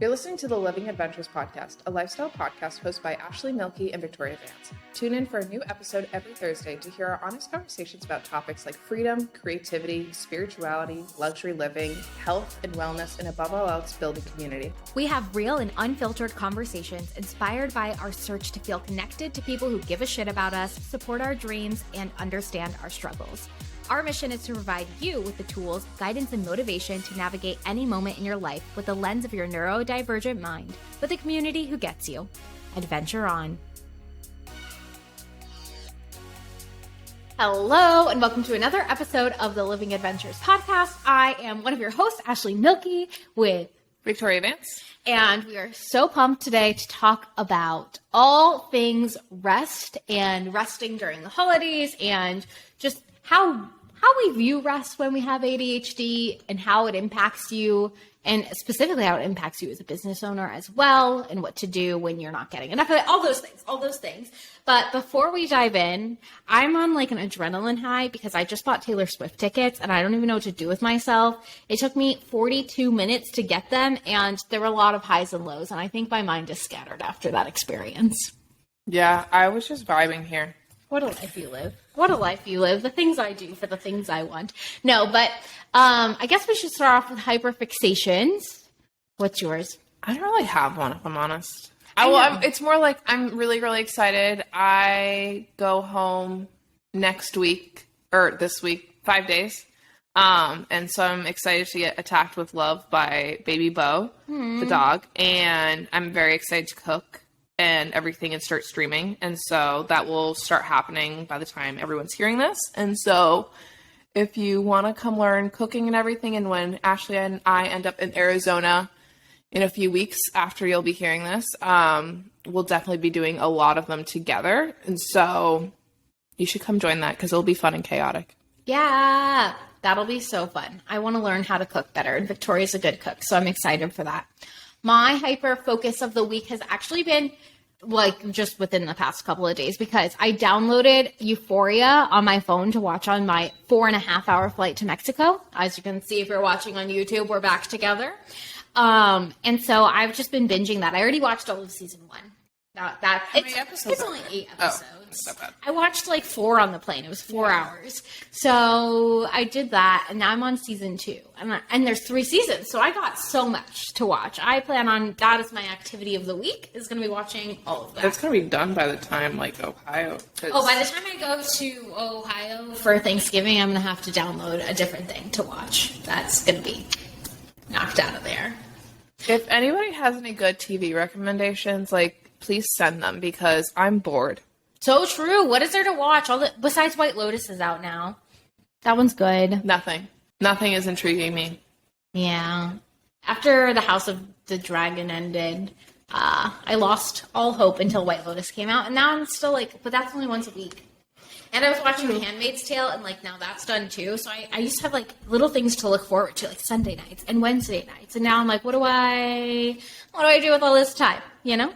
You're listening to the Living Adventures podcast, a lifestyle podcast hosted by ashleymielke and Victoriavance. Tune in for a new episode every Thursday to hear our honest conversations about topics like freedom, creativity, spirituality, luxury living, health and wellness, and above all else, building community. We have real and unfiltered conversations inspired by our search to feel connected to people who give a shit about us, support our dreams, and understand our struggles. Our mission is to provide you with the tools, guidance, and motivation to navigate any moment in your life with the lens of your neurodivergent mind, with a community who gets you. Adventure on. Hello, and welcome to another episode of the Living Adventures podcast. I am one of your hosts, ashleymielke, with Victoriavance. And we are so pumped today to talk about all things rest and resting during the holidays and just how we view rest when we have ADHD and how it impacts you, and specifically how it impacts you as a business owner as well, and what to do when you're not getting enough of it, all those things. But before we dive in, I'm on like an adrenaline high because I just bought Taylor Swift tickets and I don't even know what to do with myself. It took me 42 minutes to get them, and there were a lot of highs and lows, and I think my mind is scattered after that experience. Yeah, I was just vibing here. What a life you live. What a life you live. The things I do for the things I want. No, but I guess we should start off with hyperfixations. What's yours? I don't really have one, if I'm honest. It's more like I'm really, really excited. I go home next week, or this week, 5 days. And so I'm excited to get attacked with love by baby Bo, the dog. And I'm very excited to cook and everything and start streaming. And so that will start happening by the time everyone's hearing this. And so if you want to come learn cooking and everything, and when Ashley and I end up in Arizona in a few weeks after you'll be hearing this, we'll definitely be doing a lot of them together. And so you should come join that because it'll be fun and chaotic. Yeah, that'll be so fun. I want to learn how to cook better, and Victoria's a good cook, so I'm excited for that. My hyper focus of the week has actually been like just within the past couple of days, because I downloaded Euphoria on my phone to watch on my 4.5-hour flight to Mexico. As you can see, if you're watching on YouTube, we're back together. And so I've just been binging that. I already watched all of season 1. How many episodes? It's only 8 episodes. Oh, that's not bad. I watched like 4 on the plane. It was 4 hours. So I did that, and now I'm on season 2. And there's 3 seasons, so I got so much to watch. I plan on that as my activity of the week, is going to be watching all of that. That's going to be done by the time, like, Ohio. Oh, by the time I go to Ohio for Thanksgiving, I'm going to have to download a different thing to watch. That's going to be knocked out of there. If anybody has any good TV recommendations, like, please send them, because I'm bored. So true. What is there to watch? Besides White Lotus is out now. That one's good. Nothing is intriguing me. Yeah. After the House of the Dragon ended, I lost all hope until White Lotus came out, and now I'm still like, but that's only once a week. And I was watching The Handmaid's Tale, and like now that's done too. So I used to have like little things to look forward to, like Sunday nights and Wednesday nights, and now I'm like, what do I do with all this time? You know?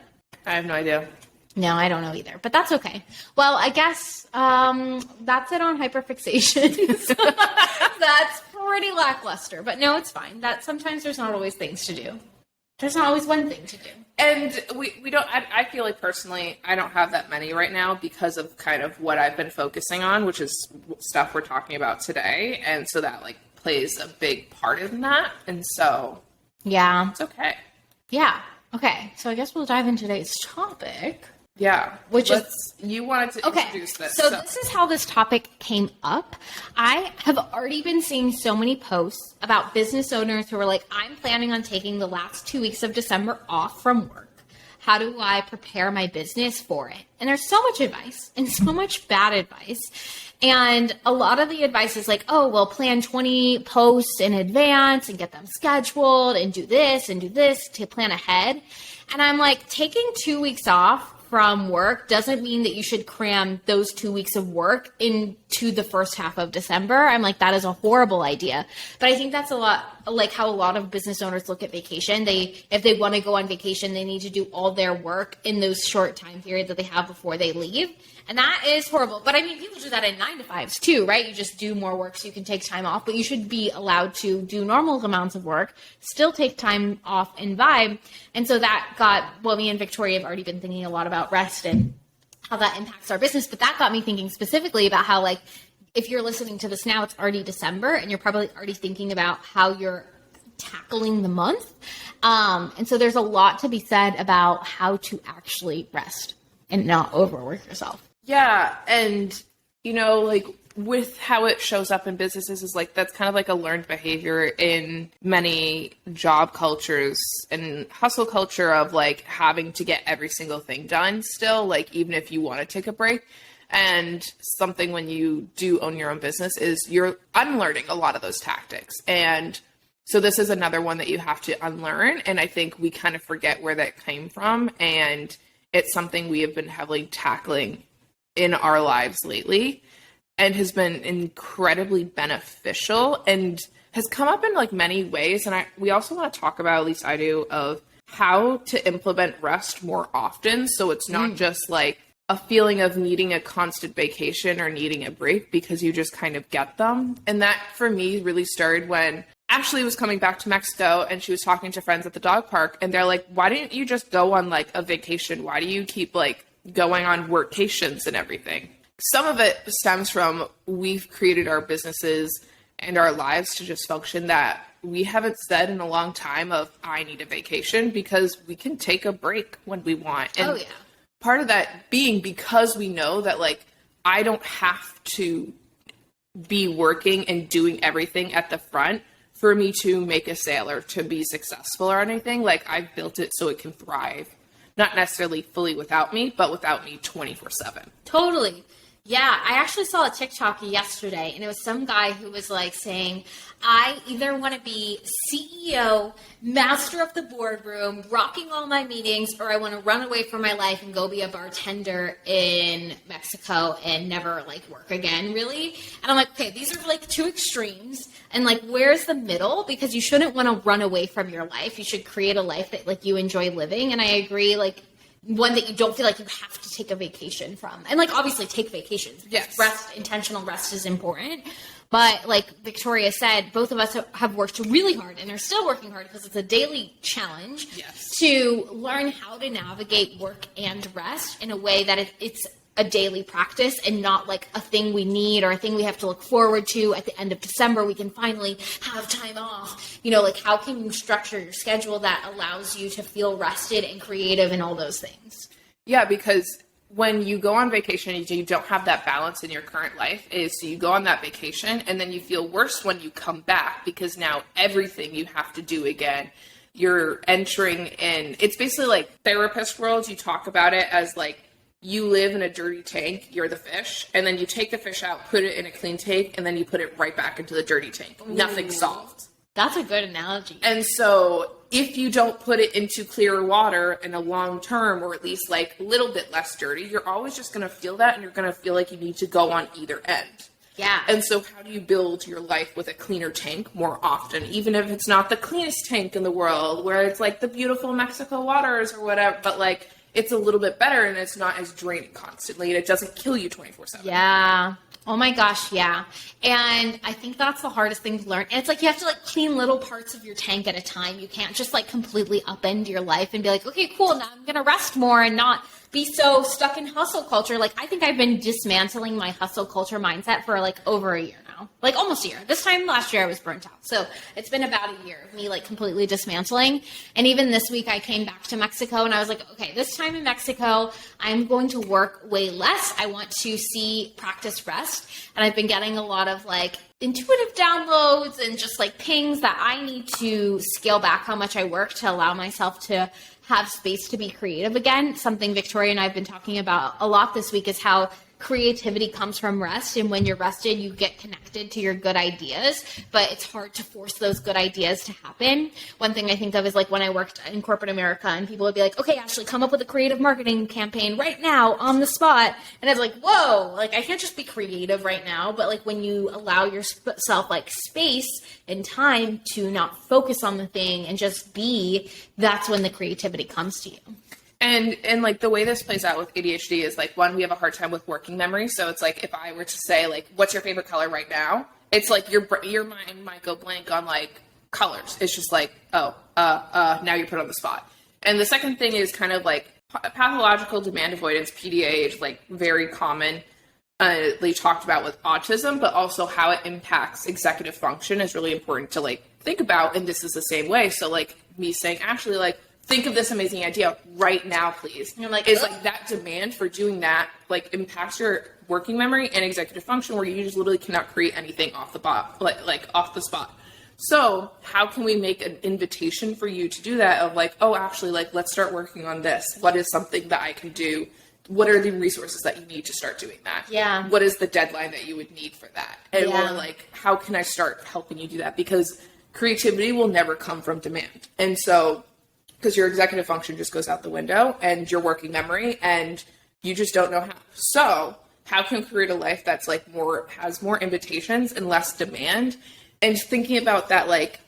I have no idea. No, I don't know either, but that's okay. Well, I guess that's it on hyperfixations. That's pretty lackluster, but no, it's fine. That sometimes there's not always things to do. There's not always one thing to do. And we don't, I feel like personally, I don't have that many right now because of kind of what I've been focusing on, which is stuff we're talking about today. And so that like plays a big part in that. And so yeah, it's okay. Yeah. Okay, so I guess we'll dive into today's topic. Yeah, you wanted to introduce this. So this is how this topic came up. I have already been seeing so many posts about business owners who are like, I'm planning on taking the last 2 weeks of December off from work. How do I prepare my business for it? And there's so much advice and so much bad advice. And a lot of the advice is like, oh, well, plan 20 posts in advance and get them scheduled and do this to plan ahead. And I'm like, taking 2 weeks off from work doesn't mean that you should cram those 2 weeks of work into the first half of December. I'm like, that is a horrible idea. But I think that's a lot like how a lot of business owners look at vacation. If they want to go on vacation, they need to do all their work in those short time periods that they have before they leave. And that is horrible. But I mean, people do that in 9 to 5s too, right? You just do more work so you can take time off, but you should be allowed to do normal amounts of work, still take time off and vibe. And so that me and Victoria have already been thinking a lot about rest and how that impacts our business. But that got me thinking specifically about how, like, if you're listening to this now, it's already December and you're probably already thinking about how you're tackling the month. And so there's a lot to be said about how to actually rest and not overwork yourself. Yeah. And, you know, like with how it shows up in businesses is like, that's kind of like a learned behavior in many job cultures and hustle culture of like having to get every single thing done still, like even if you want to take a break. And something when you do own your own business is you're unlearning a lot of those tactics. And so this is another one that you have to unlearn. And I think we kind of forget where that came from. And it's something we have been heavily tackling in our lives lately and has been incredibly beneficial and has come up in like many ways. And we also want to talk about, at least I do, of how to implement rest more often. So it's not just like a feeling of needing a constant vacation or needing a break because you just kind of get them. And that for me really started when Ashley was coming back to Mexico and she was talking to friends at the dog park and they're like, why didn't you just go on like a vacation? Why do you keep like going on workations and everything? Some of it stems from we've created our businesses and our lives to just function that we haven't said in a long time of I need a vacation because we can take a break when we want. And part of that being because we know that like I don't have to be working and doing everything at the front for me to make a sale or to be successful or anything. Like I've built it so it can thrive, not necessarily fully without me, but without me 24/7. Totally. Yeah, I actually saw a TikTok yesterday, and it was some guy who was like saying, I either want to be CEO, master of the boardroom, rocking all my meetings, or I want to run away from my life and go be a bartender in Mexico and never like work again, really. And I'm like, okay, these are like two extremes. And like, where's the middle? Because you shouldn't want to run away from your life. You should create a life that like you enjoy living. And I agree, like, one that you don't feel like you have to take a vacation from. And like, obviously take vacations. Yes. Rest, intentional rest is important. But like Victoria said, both of us have worked really hard and are still working hard because it's a daily challenge to learn how to navigate work and rest in a way that it's a daily practice and not like a thing we need or a thing we have to look forward to at the end of December. We can finally have time off. You know, like how can you structure your schedule that allows you to feel rested and creative and all those things? Yeah, because when you go on vacation, you don't have that balance in your current life. So you go on that vacation and then you feel worse when you come back because now everything you have to do again. You're entering in. It's basically like therapist world. You talk about it as like, you live in a dirty tank, you're the fish, and then you take the fish out, put it in a clean tank, and then you put it right back into the dirty tank. Ooh. Nothing solved. That's a good analogy. And so if you don't put it into clearer water in a long term, or at least like a little bit less dirty, you're always just going to feel that, and you're going to feel like you need to go on either end. Yeah. And so how do you build your life with a cleaner tank more often, even if it's not the cleanest tank in the world, where it's like the beautiful Mexico waters or whatever, but like, it's a little bit better and it's not as draining constantly and it doesn't kill you 24/7. Yeah. Oh my gosh, yeah. And I think that's the hardest thing to learn. And it's like you have to like clean little parts of your tank at a time. You can't just like completely upend your life and be like, okay, cool, now I'm going to rest more and not be so stuck in hustle culture. Like I think I've been dismantling my hustle culture mindset for like over a year now. Like almost a year. This time last year I was burnt out. So it's been about a year of me like completely dismantling. And even this week I came back to Mexico and I was like, okay, this time in Mexico, I'm going to work way less. I want to practice rest. And I've been getting a lot of like intuitive downloads and just like pings that I need to scale back how much I work to allow myself to have space to be creative again. Something Victoria and I have been talking about a lot this week is how creativity comes from rest. And when you're rested, you get connected to your good ideas, but it's hard to force those good ideas to happen. One thing I think of is like when I worked in corporate America and people would be like, okay, Ashley, come up with a creative marketing campaign right now on the spot. And I was like, whoa, like I can't just be creative right now. But like when you allow yourself like space and time to not focus on the thing and just be, that's when the creativity comes to you. And like the way this plays out with ADHD is like, one, we have a hard time with working memory. So it's like, if I were to say like, what's your favorite color right now? It's like your mind might go blank on like colors. It's just like, now you're put on the spot. And the second thing is kind of like pathological demand avoidance, PDA, is like very common. They talked about with autism, but also how it impacts executive function is really important to like think about. And this is the same way. So like me saying, Ashley, like, think of this amazing idea right now, please. And you're like, it's like that demand for doing that, like impacts your working memory and executive function, where you just literally cannot create anything off the like off the spot. So how can we make an invitation for you to do that of like, oh, Ashley, like, let's start working on this. What is something that I can do? What are the resources that you need to start doing that? Yeah. What is the deadline that you would need for that? And or like, how can I start helping you do that? Because creativity will never come from demand. And so, because your executive function just goes out the window and your working memory, and you just don't know how. So how can we create a life that's like has more invitations and less demand? And thinking about that like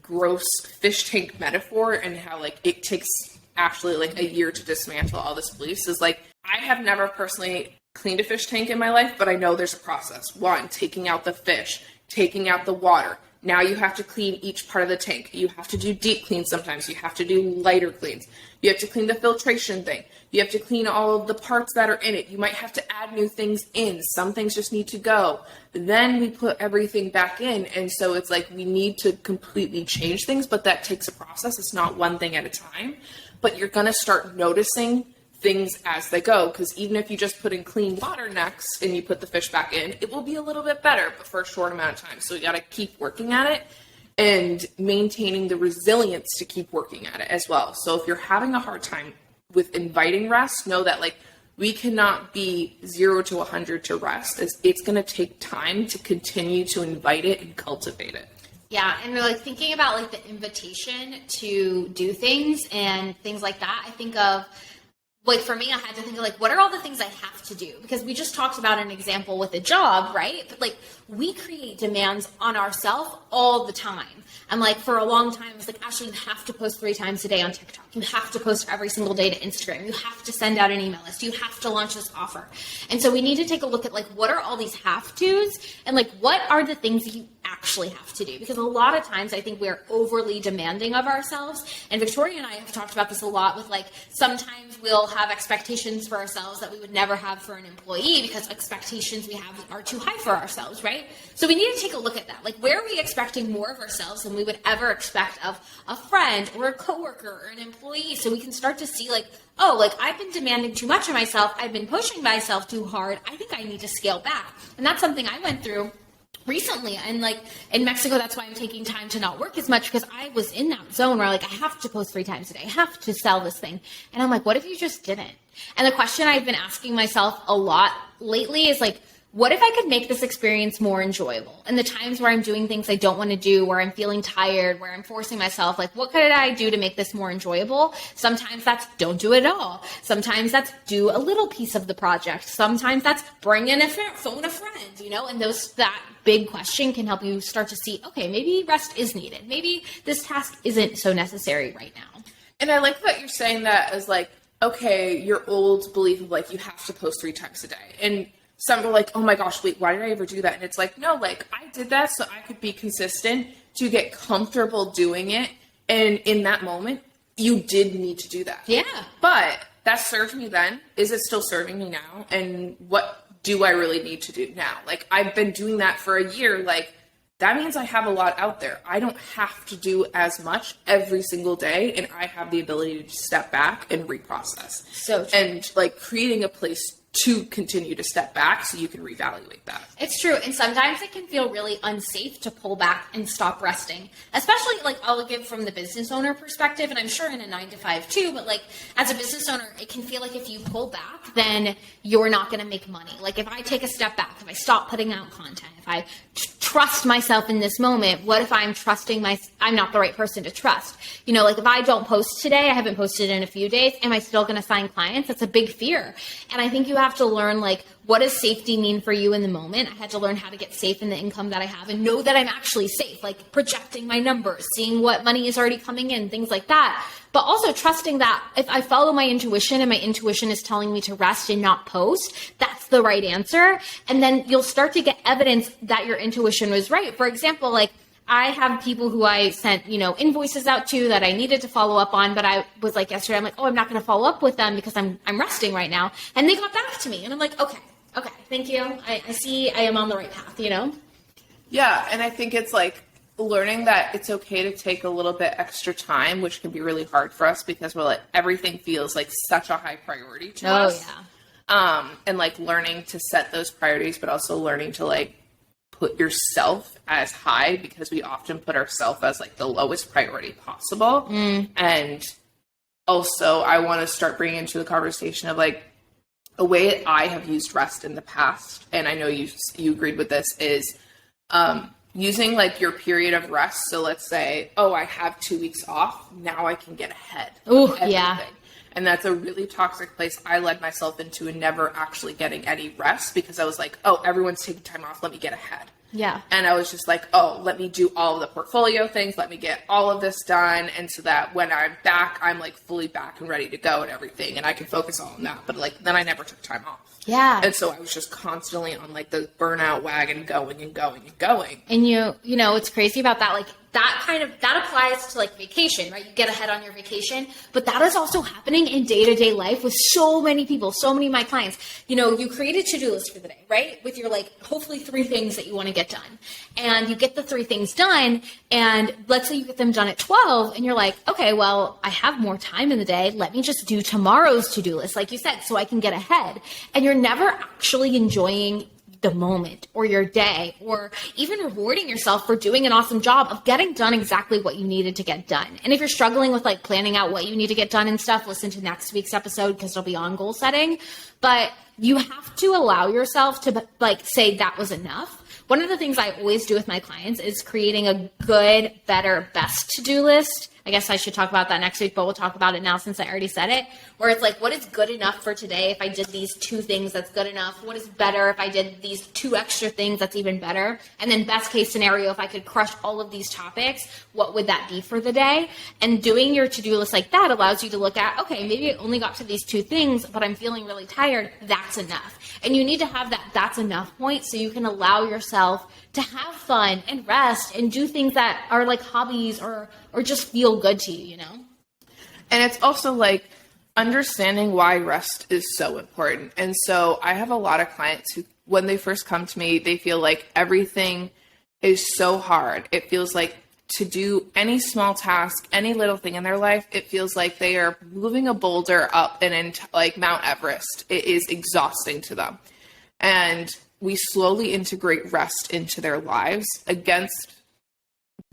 gross fish tank metaphor and how like it takes actually like a year to dismantle all this beliefs is like, I have never personally cleaned a fish tank in my life, but I know there's a process. One, taking out the fish, taking out the water. Now you have to clean each part of the tank. You have to do deep cleans sometimes. You have to do lighter cleans. You have to clean the filtration thing. You have to clean all of the parts that are in it. You might have to add new things in. Some things just need to go. Then we put everything back in. And so it's like we need to completely change things, but that takes a process. It's not one thing at a time. But you're going to start noticing things as they go, because even if you just put in clean water next and you put the fish back in, it will be a little bit better, but for a short amount of time. So you got to keep working at it and maintaining the resilience to keep working at it as well. So if you're having a hard time with inviting rest, know that like we cannot be 0 to 100 to rest. It's going to take time to continue to invite it and cultivate it. Yeah, and we're like thinking about like the invitation to do things and things like that. I think of, like, for me, I had to think of, like, what are all the things I have to do? Because we just talked about an example with a job, right? But, like, we create demands on ourselves all the time. And, like, for a long time, it was like, Ashley, you have to post 3 times a day on TikTok. You have to post every single day to Instagram. You have to send out an email list. You have to launch this offer. And so we need to take a look at, like, what are all these have-tos? And, like, what are the things that you actually have to do? Because a lot of times I think we're overly demanding of ourselves. And Victoria and I have talked about this a lot with, like, sometimes we'll have expectations for ourselves that we would never have for an employee because expectations we have are too high for ourselves, right? So we need to take a look at that. Like, where are we expecting more of ourselves than we would ever expect of a friend or a coworker or an employee? So we can start to see, like, oh, like, I've been demanding too much of myself. I've been pushing myself too hard. I think I need to scale back. And that's something I went through recently. And like in Mexico, that's why I'm taking time to not work as much, because I was in that zone where like, I have to post 3 times a day. I have to sell this thing. And I'm like, what if you just didn't? And the question I've been asking myself a lot lately is like, what if I could make this experience more enjoyable? And the times where I'm doing things I don't want to do, where I'm feeling tired, where I'm forcing myself, like, what could I do to make this more enjoyable? Sometimes that's don't do it at all. Sometimes that's do a little piece of the project. Sometimes that's bring in phone a friend, you know, and that big question can help you start to see, okay, maybe rest is needed. Maybe this task isn't so necessary right now. And I like that you're saying that as like, okay, your old belief of like, you have to post 3 times a day. And some are like, oh my gosh, wait, why did I ever do that? And it's like, no, like I did that so I could be consistent, to get comfortable doing it. And in that moment, you did need to do that. Yeah. But that served me then. Is it still serving me now? And what do I really need to do now? Like, I've been doing that for a year. Like, that means I have a lot out there. I don't have to do as much every single day. And I have the ability to step back and reprocess. So true. And like creating a place to continue to step back so you can reevaluate that. It's true. And sometimes it can feel really unsafe to pull back and stop resting, especially like I'll give from the business owner perspective. And I'm sure in a 9 to 5 too, but like as a business owner, it can feel like if you pull back, then you're not going to make money. Like if I take a step back, if I stop putting out content, if I trust myself in this moment, what if I'm trusting I'm not the right person to trust? You know, like if I don't post today, I haven't posted in a few days, am I still going to sign clients? That's a big fear. And I think you have to learn, like, what does safety mean for you in the moment? I had to learn how to get safe in the income that I have and know that I'm actually safe, like projecting my numbers, seeing what money is already coming in, things like that. But also trusting that if I follow my intuition and my intuition is telling me to rest and not post, that's the right answer. And then you'll start to get evidence that your intuition was right. For example, like, I have people who I sent, invoices out to that I needed to follow up on, but I was like yesterday, I'm like, oh, I'm not going to follow up with them because I'm resting right now. And they got back to me and I'm like, okay, thank you. I see I am on the right path, Yeah. And I think it's like learning that it's okay to take a little bit extra time, which can be really hard for us because we're like, everything feels like such a high priority to us. Yeah. And like learning to set those priorities, but also learning to like put yourself as high, because we often put ourselves as like the lowest priority possible. And also I want to start bringing into the conversation of like a way I have used rest in the past. And I know you agreed with this is, using like your period of rest. So let's say, oh, I have 2 weeks off. Now I can get ahead. Oh, yeah. And that's a really toxic place I led myself into and never actually getting any rest because I was like, oh, everyone's taking time off. Let me get ahead. Yeah. And I was just like, oh, let me do all of the portfolio things. Let me get all of this done. And so that when I'm back, I'm like fully back and ready to go and everything. And I can focus on that. But like, then I never took time off. Yeah. And so I was just constantly on like the burnout wagon going and going and going. And what's crazy about that, like that applies to like vacation, right? You get ahead on your vacation, but that is also happening in day-to-day life with so many people, so many of my clients. You create a to-do list for the day, right? With your like, hopefully 3 things that you want to get done. And you get the 3 things done. And let's say you get them done at 12 and you're like, okay, well, I have more time in the day. Let me just do tomorrow's to-do list, like you said, so I can get ahead. And you're never actually enjoying the moment or your day or even rewarding yourself for doing an awesome job of getting done exactly what you needed to get done. And if you're struggling with like planning out what you need to get done and stuff, listen to next week's episode because it'll be on goal setting. But you have to allow yourself to like say that was enough. One of the things I always do with my clients is creating a good, better, best to-do list. I guess I should talk about that next week, but we'll talk about it now since I already said it, where it's like, what is good enough for today? If I did these 2 things, that's good enough. What is better if I did these 2 extra things? That's even better. And then best case scenario, if I could crush all of these topics, what would that be for the day? And doing your to-do list like that allows you to look at, okay, maybe I only got to these 2 things, but I'm feeling really tired. That's enough. And you need to have that that's enough point so you can allow yourself to have fun and rest and do things that are like hobbies or just feel good to you, And it's also like understanding why rest is so important. And so I have a lot of clients who, when they first come to me, they feel like everything is so hard. It feels like to do any small task, any little thing in their life, it feels like they are moving a boulder up and into like Mount Everest. It is exhausting to them. And we slowly integrate rest into their lives against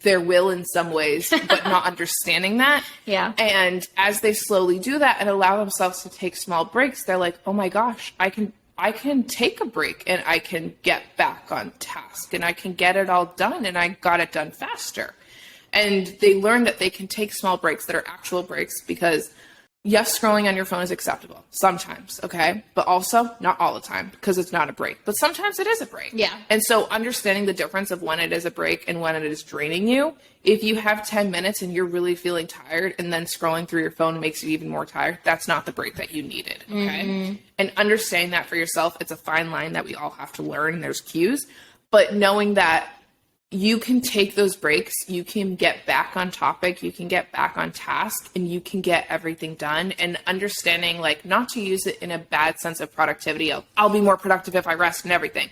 their will in some ways, but not understanding that. Yeah. And as they slowly do that and allow themselves to take small breaks, they're like, oh my gosh, I can take a break and I can get back on task and I can get it all done and I got it done faster. And they learn that they can take small breaks that are actual breaks because yes, scrolling on your phone is acceptable sometimes, okay? But also not all the time because it's not a break. But sometimes it is a break. Yeah. And so understanding the difference of when it is a break and when it is draining you, if you have 10 minutes and you're really feeling tired and then scrolling through your phone makes you even more tired, that's not the break that you needed, okay? Mm-hmm. And understanding that for yourself, it's a fine line that we all have to learn and there's cues. But knowing that you can take those breaks, you can get back on topic, you can get back on task, and you can get everything done. And understanding, like, not to use it in a bad sense of productivity. I'll be more productive if I rest and everything.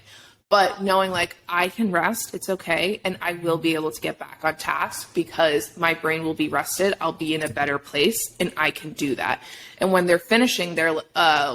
But knowing, like, I can rest, it's okay, and I will be able to get back on task because my brain will be rested, I'll be in a better place, and I can do that. And when they're finishing, they're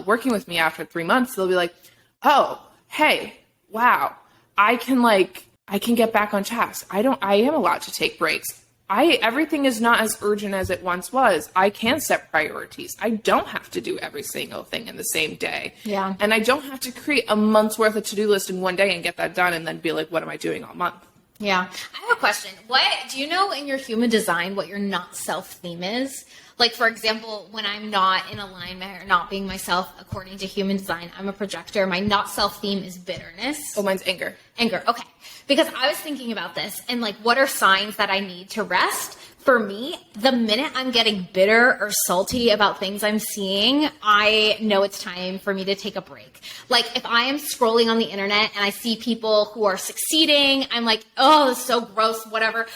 working with me after 3 months, they'll be like, oh, hey, wow, I can get back on task. I am allowed to take breaks. Everything is not as urgent as it once was. I can set priorities. I don't have to do every single thing in the same day. Yeah. And I don't have to create a month's worth of to-do list in one day and get that done and then be like, what am I doing all month? Yeah. I have a question. What do you know in your human design what your not self theme is? Like, for example, when I'm not in alignment or not being myself according to human design, I'm a projector. My not self theme is bitterness. Oh, mine's anger. Anger. Okay. Because I was thinking about this and like, what are signs that I need to rest? For me, the minute I'm getting bitter or salty about things I'm seeing, I know it's time for me to take a break. Like if I am scrolling on the internet and I see people who are succeeding, I'm like, oh, this is so gross, whatever.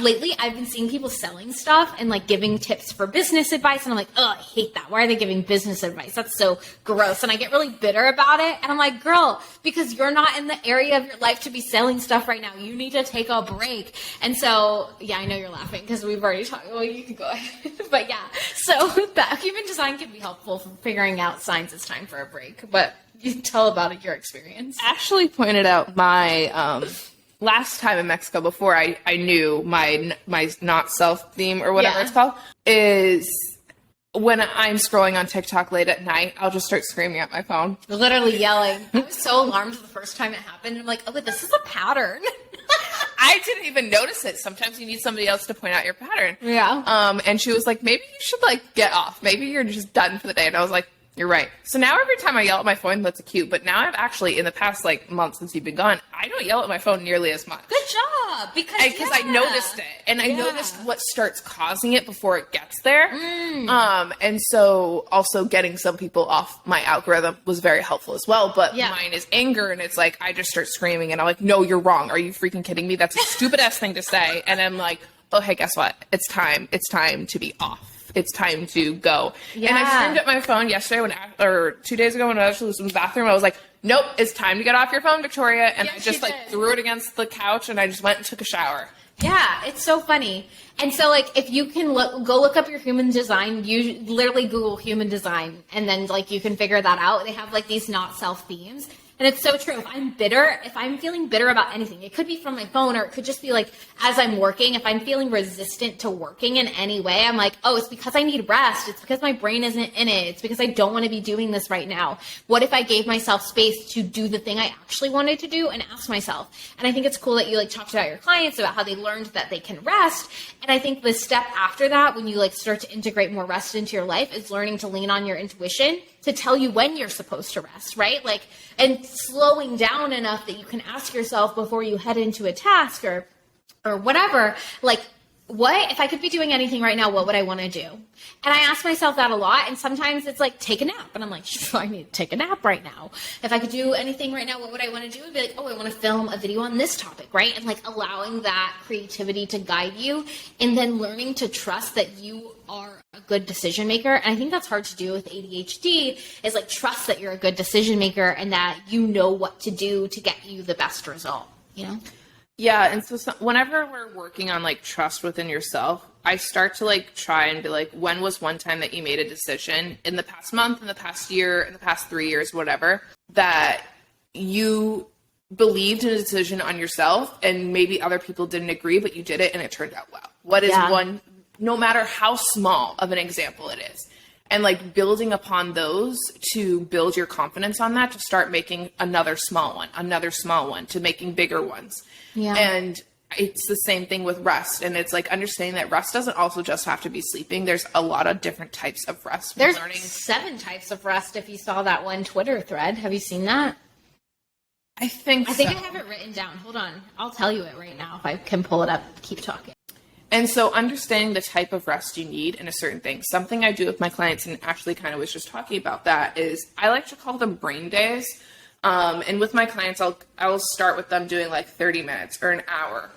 Lately, I've been seeing people selling stuff and like giving tips for business advice. And I'm like, oh, I hate that. Why are they giving business advice? That's so gross. And I get really bitter about it. And I'm like, girl, because you're not in the area of your life to be selling stuff right now. You need to take a break. And so, yeah, I know you're laughing because we've already talked. Well, you can go ahead. But yeah, so that human design can be helpful for figuring out signs it's time for a break. But you tell about it, your experience. Ashley pointed out my last time in Mexico before I knew my not self theme or whatever it's called is when I'm scrolling on TikTok late at night, I'll just start screaming at my phone. Literally yelling. I was so alarmed the first time it happened. I'm like, oh, but this is a pattern. I didn't even notice it. Sometimes you need somebody else to point out your pattern. Yeah. And she was like, maybe you should like get off. Maybe you're just done for the day. And I was like, you're right. So now every time I yell at my phone, that's cute. But now I've actually, in the past like month since you've been gone, I don't yell at my phone nearly as much. Good job. Because I noticed it. And I noticed what starts causing it before it gets there. And so also getting some people off my algorithm was very helpful as well. But mine is anger. And it's like, I just start screaming and I'm like, no, you're wrong. Are you freaking kidding me? That's a stupid ass thing to say. And I'm like, oh, hey, guess what? It's time. It's time to be off. It's time to go. Yeah. And I screamed at my phone yesterday or 2 days ago when I was in the bathroom. I was like, nope, it's time to get off your phone, Victoria. And I just threw it against the couch and I just went and took a shower. Yeah, it's so funny. And so like if you can go look up your human design, you literally Google human design and then like you can figure that out. They have like these not self themes. And it's so true. If I'm feeling bitter about anything, it could be from my phone or it could just be like as I'm working, if I'm feeling resistant to working in any way, I'm like, oh, it's because I need rest. It's because my brain isn't in it. It's because I don't want to be doing this right now. What if I gave myself space to do the thing I actually wanted to do and ask myself? And I think it's cool that you like talked about your clients about how they learned that they can rest. And I think the step after that, when you like start to integrate more rest into your life, is learning to lean on your intuition to tell you when you're supposed to rest, right? Like, and slowing down enough that you can ask yourself before you head into a task or whatever, like, what if I could be doing anything right now, what would I want to do? And I ask myself that a lot. And sometimes it's like, take a nap. And I'm like, I need to take a nap right now. If I could do anything right now, what would I want to do? I'd be like, oh, I want to film a video on this topic, right? And like allowing that creativity to guide you and then learning to trust that you are a good decision maker. And I think that's hard to do with ADHD is like trust that you're a good decision maker and that you know what to do to get you the best result, you know? Yeah, and so whenever we're working on, like, trust within yourself, I start to, like, try and be like, when was one time that you made a decision in the past month, in the past year, in the past 3 years, whatever, that you believed in a decision on yourself and maybe other people didn't agree, but you did it and it turned out well? What is one, no matter how small of an example it is? And like building upon those to build your confidence on that, to start making another small one, to making bigger ones. Yeah. And it's the same thing with rest. And it's like understanding that rest doesn't also just have to be sleeping. There's a lot of different types of rest. There's 7 types of rest if you saw that one Twitter thread. Have you seen that? I think I have it written down. Hold on. I'll tell you it right now if I can pull it up. Keep talking. And so understanding the type of rest you need in a certain thing. Something I do with my clients, and Ashley kind of was just talking about that, is I like to call them brain days. And with my clients, I'll start with them doing like 30 minutes or an hour.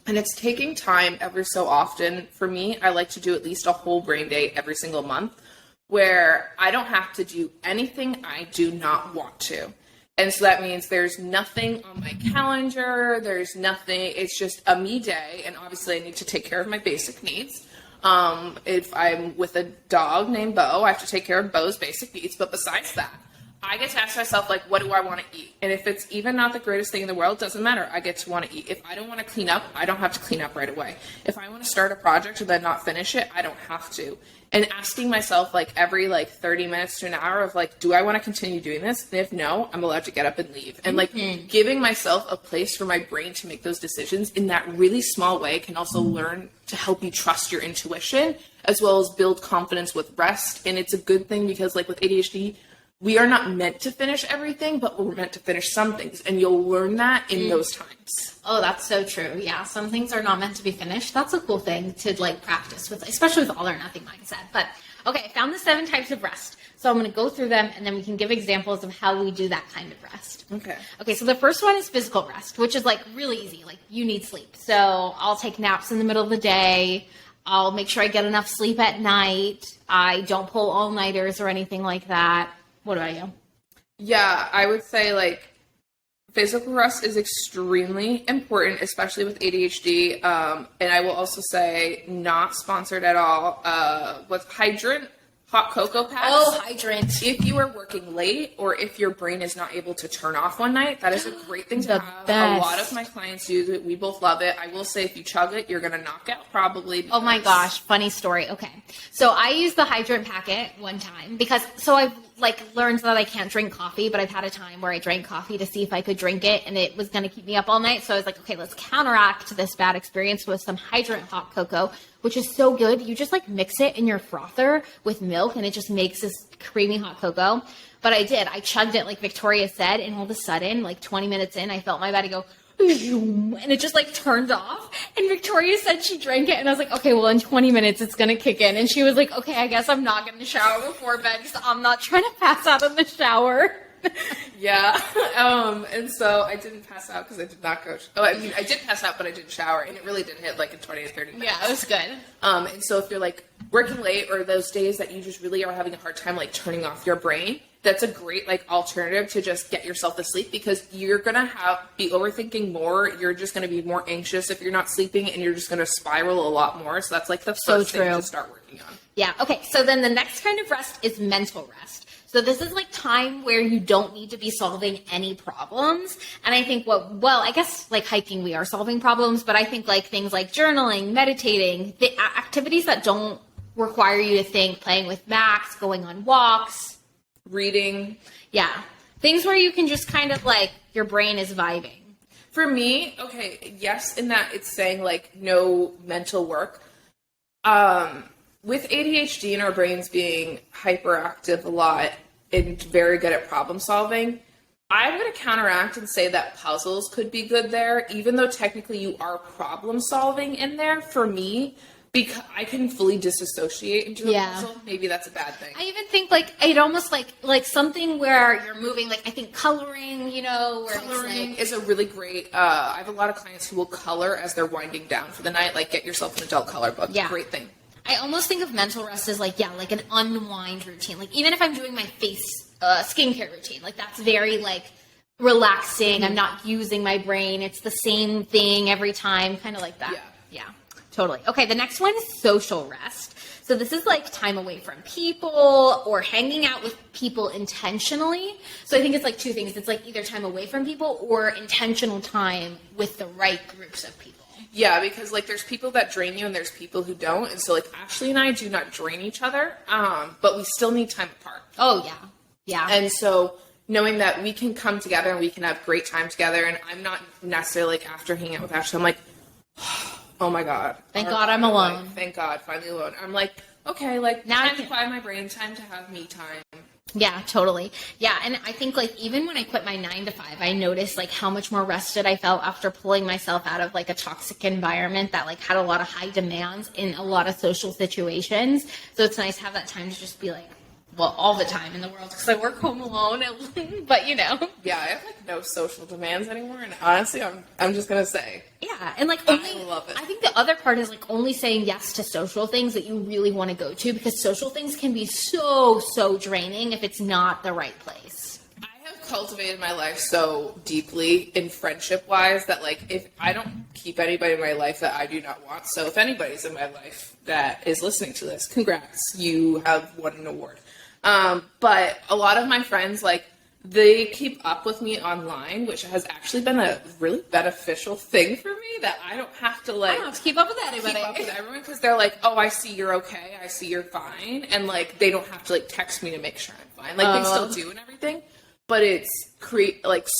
And it's taking time every so often. For me, I like to do at least a whole brain day every single month where I don't have to do anything I do not want to. And so that means there's nothing on my calendar. There's nothing. It's just a me day. And obviously I need to take care of my basic needs. If I'm with a dog named Bo, I have to take care of Bo's basic needs. But besides that, I get to ask myself, like, what do I want to eat? And if it's even not the greatest thing in the world, doesn't matter. I get to want to eat. If I don't want to clean up, I don't have to clean up right away. If I want to start a project and then not finish it, I don't have to. And asking myself, like, every, like, 30 minutes to an hour of, like, do I want to continue doing this? And if no, I'm allowed to get up and leave. And, like, giving myself a place for my brain to make those decisions in that really small way can also learn to help you trust your intuition, as well as build confidence with rest. And it's a good thing because, like, with ADHD, we are not meant to finish everything, but we're meant to finish some things. And you'll learn that in those times. Oh, that's so true. Yeah, some things are not meant to be finished. That's a cool thing to, like, practice with, especially with all or nothing mindset. But, okay, I found the 7 types of rest. So I'm going to go through them, and then we can give examples of how we do that kind of rest. Okay, so the first one is physical rest, which is, like, really easy. Like, you need sleep. So I'll take naps in the middle of the day. I'll make sure I get enough sleep at night. I don't pull all-nighters or anything like that. What about you? Yeah, I would say, like, physical rest is extremely important, especially with ADHD. And I will also say, not sponsored at all, with Hydrant hot cocoa pads. Oh, Hydrant. If you are working late or if your brain is not able to turn off one night, that is a great thing to The have. best. A lot of my clients use it. We both love it. I will say if you chug it, you're going to knock out probably. Oh my gosh, funny story. Okay. So I used the Hydrant packet one time because, so I've like learned that I can't drink coffee, but I've had a time where I drank coffee to see if I could drink it and it was going to keep me up all night. So I was like, okay, let's counteract this bad experience with some Hydrant hot cocoa, which is so good. You just like mix it in your frother with milk and it just makes this creamy hot cocoa. But I did. I chugged it like Victoria said, and all of a sudden, like 20 minutes in, I felt my body go, and it just like turned off. And Victoria said she drank it, and I was like, okay, well, in 20 minutes it's gonna kick in. And she was like, okay, I guess I'm not gonna shower before bed because I'm not trying to pass out in the shower. Yeah. And so I didn't pass out because I did not go. I mean, I did pass out, but I didn't shower, and it really didn't hit like in 20 or 30 minutes. Yeah, it was good. And so if you're like working late or those days that you just really are having a hard time like turning off your brain, that's a great like alternative to just get yourself to sleep, because you're gonna be overthinking more. You're just gonna be more anxious if you're not sleeping, and you're just gonna spiral a lot more. So that's like the first thing to start working on. Yeah. Okay. So then the next kind of rest is mental rest. So this is like time where you don't need to be solving any problems. And I think I guess like hiking, we are solving problems, but I think like things like journaling, meditating, the activities that don't require you to think, playing with Max, going on walks, reading. Yeah. Things where you can just kind of like, your brain is vibing. For me, okay, yes, in that it's saying like no mental work. With ADHD and our brains being hyperactive a lot and very good at problem solving, I'm going to counteract and say that puzzles could be good there, even though technically you are problem solving in there. For me, because I can fully disassociate into a puzzle, maybe that's a bad thing. I even think like it almost like something where you're moving, like I think coloring, you know, where coloring is a really great. I have a lot of clients who will color as they're winding down for the night. Like get yourself an adult color book. Yeah, great thing. I almost think of mental rest as like an unwind routine. Like even if I'm doing my face skincare routine, like that's very like relaxing. I'm not using my brain. It's the same thing every time, kind of like that. Yeah, totally. Okay, the next one is social rest. So this is like time away from people or hanging out with people intentionally. So I think it's like two things. It's like either time away from people or intentional time with the right groups of people. Yeah, because like there's people that drain you and there's people who don't. And so like Ashley and I do not drain each other, but we still need time apart. Oh, yeah. Yeah. And so knowing that we can come together and we can have great time together, and I'm not necessarily like after hanging out with Ashley, I'm like, oh my God. Thank God I'm alone. Like, thank God, finally alone. I'm like, okay, like now time to quiet my brain, time to have me time. Yeah, totally. Yeah, and I think like even when I quit my 9 to 5, I noticed like how much more rested I felt after pulling myself out of like a toxic environment that like had a lot of high demands in a lot of social situations. So it's nice to have that time to just be like, well, all the time in the world because I work home alone, but you know. Yeah, I have like no social demands anymore, and honestly, I'm just gonna say. Yeah, and like I love it. I think the other part is like only saying yes to social things that you really want to go to, because social things can be so draining if it's not the right place. I have cultivated my life so deeply in friendship wise that like if I don't keep anybody in my life that I do not want, so if anybody's in my life that is listening to this, congrats, you have won an award. But a lot of my friends, like, they keep up with me online, which has actually been a really beneficial thing for me, that I don't have to, like, I don't have to keep up with anybody. Keep up with everyone, because they're like, oh, I see you're okay, I see you're fine, and, like, they don't have to, like, text me to make sure I'm fine. Like, they still do and everything, but it's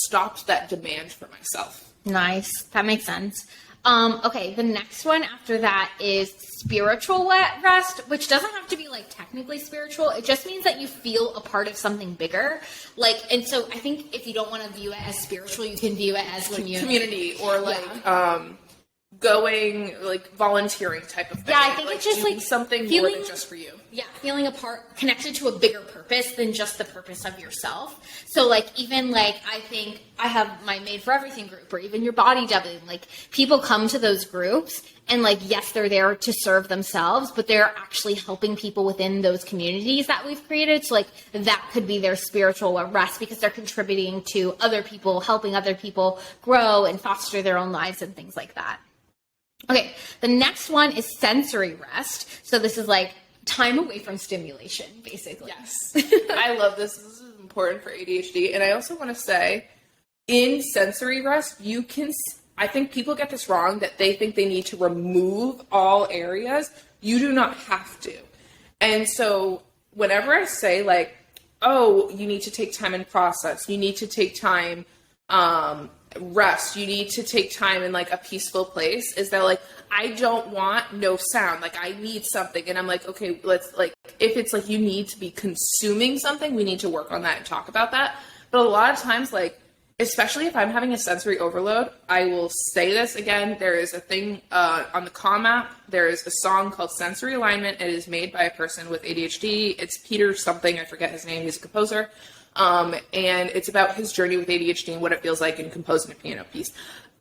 stopped that demand for myself. Nice. That makes sense. Okay, the next one after that is spiritual rest, which doesn't have to be like technically spiritual. It just means that you feel a part of something bigger. Like, and so I think if you don't want to view it as spiritual, you can view it as community or like, going, like, volunteering type of thing. Yeah, I think it's just like something more than just for you. Yeah, feeling a part, connected to a bigger purpose than just the purpose of yourself. So, like, even, like, I think I have my Made for Everything group, or even your body dubbing. Like, people come to those groups and, like, yes, they're there to serve themselves, but they're actually helping people within those communities that we've created. So, like, that could be their spiritual rest, because they're contributing to other people, helping other people grow and foster their own lives and things like that. Okay, the next one is sensory rest. So this is like time away from stimulation, basically. Yes. I love this. This is important for ADHD. And I also want to say, in sensory rest, I think people get this wrong, that they think they need to remove all areas. You do not have to. And so whenever I say, like, oh, you need to take time and process, you need to take time, rest, you need to take time in, like, a peaceful place, is that, like, I don't want no sound, like, I need something. And I'm like, okay, let's, like, if it's like you need to be consuming something, we need to work on that and talk about that. But a lot of times, like, especially if I'm having a sensory overload, I will say this again, there is a thing on the Calm app, there is a song called Sensory Alignment. It is made by a person with ADHD. It's Peter something, I forget his name, he's a composer. And it's about his journey with ADHD and what it feels like in composing a piano piece.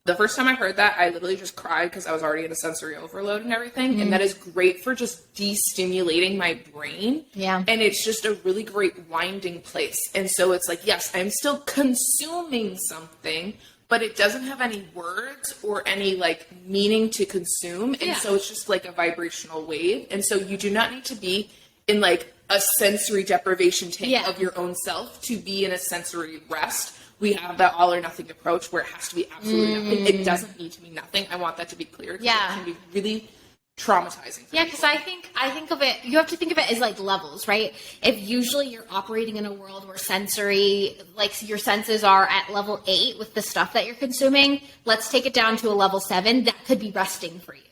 The first time I heard that, I literally just cried, because I was already in a sensory overload and everything. And that is great for just de-stimulating my brain. Yeah. And it's just a really great winding place. And so it's like, yes, I'm still consuming something, but it doesn't have any words or any, like, meaning to consume. And so it's just like a vibrational wave. And so you do not need to be in, like, a sensory deprivation tank of your own self to be in a sensory rest. We have that all or nothing approach where it has to be absolutely nothing. It doesn't need to be nothing. I want that to be clear. Yeah. It can be really traumatizing. Yeah, because I think of it, you have to think of it as like levels, right? If usually you're operating in a world where sensory, like, your senses are at level 8 with the stuff that you're consuming, let's take it down to a level 7. That could be resting for you.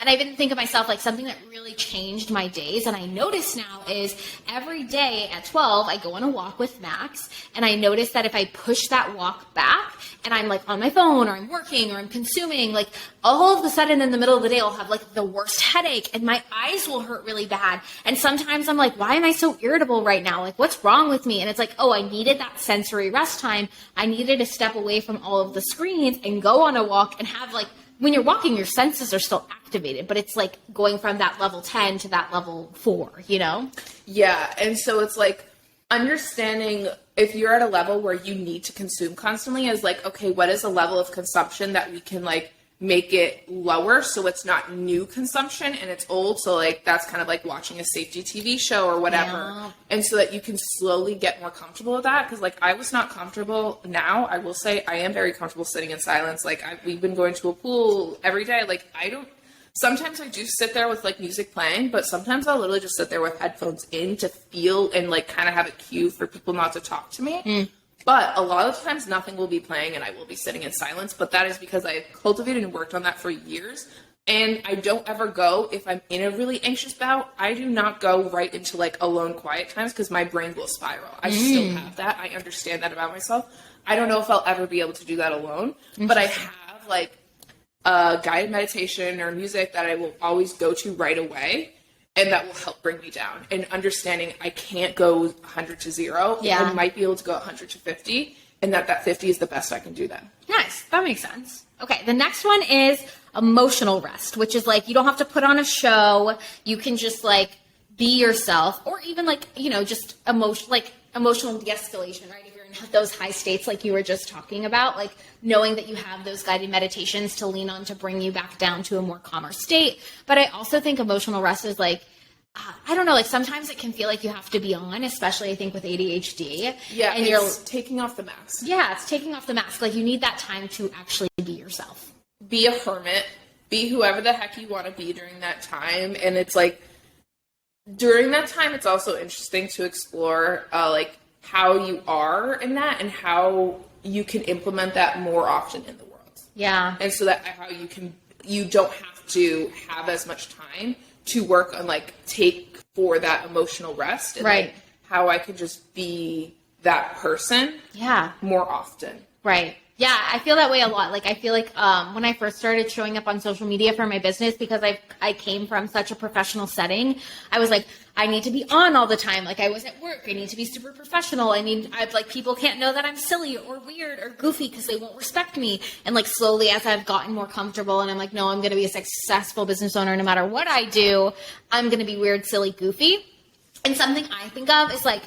And I even think of myself, like, something that really changed my days, and I notice now, is every day at 12, I go on a walk with Max, and I notice that if I push that walk back, and I'm, like, on my phone, or I'm working, or I'm consuming, like, all of a sudden in the middle of the day, I'll have, like, the worst headache, and my eyes will hurt really bad. And sometimes I'm like, why am I so irritable right now? Like, what's wrong with me? And it's like, oh, I needed that sensory rest time. I needed to step away from all of the screens and go on a walk and have, like, when you're walking, your senses are still activated, but it's like going from that level 10 to that level 4, you know? Yeah. And so it's like understanding, if you're at a level where you need to consume constantly, is like, okay, what is a level of consumption that we can, like, make it lower so it's not new consumption and it's old. So, like, that's kind of like watching a safety TV show or whatever. Yeah. And so that you can slowly get more comfortable with that. Because, like, I was not comfortable. Now I will say I am very comfortable sitting in silence. Like, we've been going to a pool every day. Like, sometimes I do sit there with, like, music playing, but sometimes I'll literally just sit there with headphones in to feel and, like, kind of have a cue for people not to talk to me. But a lot of times nothing will be playing and I will be sitting in silence. But that is because I've cultivated and worked on that for years. And I don't ever go, if I'm in a really anxious bout, I do not go right into, like, alone quiet times, because my brain will spiral. I still have that. I understand that about myself. I don't know if I'll ever be able to do that alone. But I have, like, guided meditation or music that I will always go to right away. And that will help bring me down. And understanding I can't go 100 to 0. Yeah. I might be able to go 100 to 50. And that 50 is the best I can do then. Nice. That makes sense. Okay. The next one is emotional rest, which is like, you don't have to put on a show. You can just, like, be yourself, or even, like, you know, just emotional de-escalation, right? If you're in those high states, like you were just talking about, like, knowing that you have those guided meditations to lean on to bring you back down to a more calmer state. But I also think emotional rest is, like, I don't know, like sometimes it can feel like you have to be on, especially I think with ADHD. Yeah, and it's taking off the mask. Yeah, it's taking off the mask. Like you need that time to actually be yourself. Be a hermit. Be whoever the heck you want to be during that time. And it's like, during that time, it's also interesting to explore like how you are in that and how you can implement that more often in the world. Yeah. And so that how you don't have to have as much time to work on like take for that emotional rest. And, right. Like, how I could just be that person. Yeah. More often. Right. Yeah, I feel that way a lot. Like, I feel like when I first started showing up on social media for my business, because I came from such a professional setting, I was like, I need to be on all the time. Like, I was at work. I need to be super professional. I'd like, people can't know that I'm silly or weird or goofy because they won't respect me. And like, slowly as I've gotten more comfortable and I'm like, no, I'm going to be a successful business owner no matter what I do, I'm going to be weird, silly, goofy. And something I think of is like,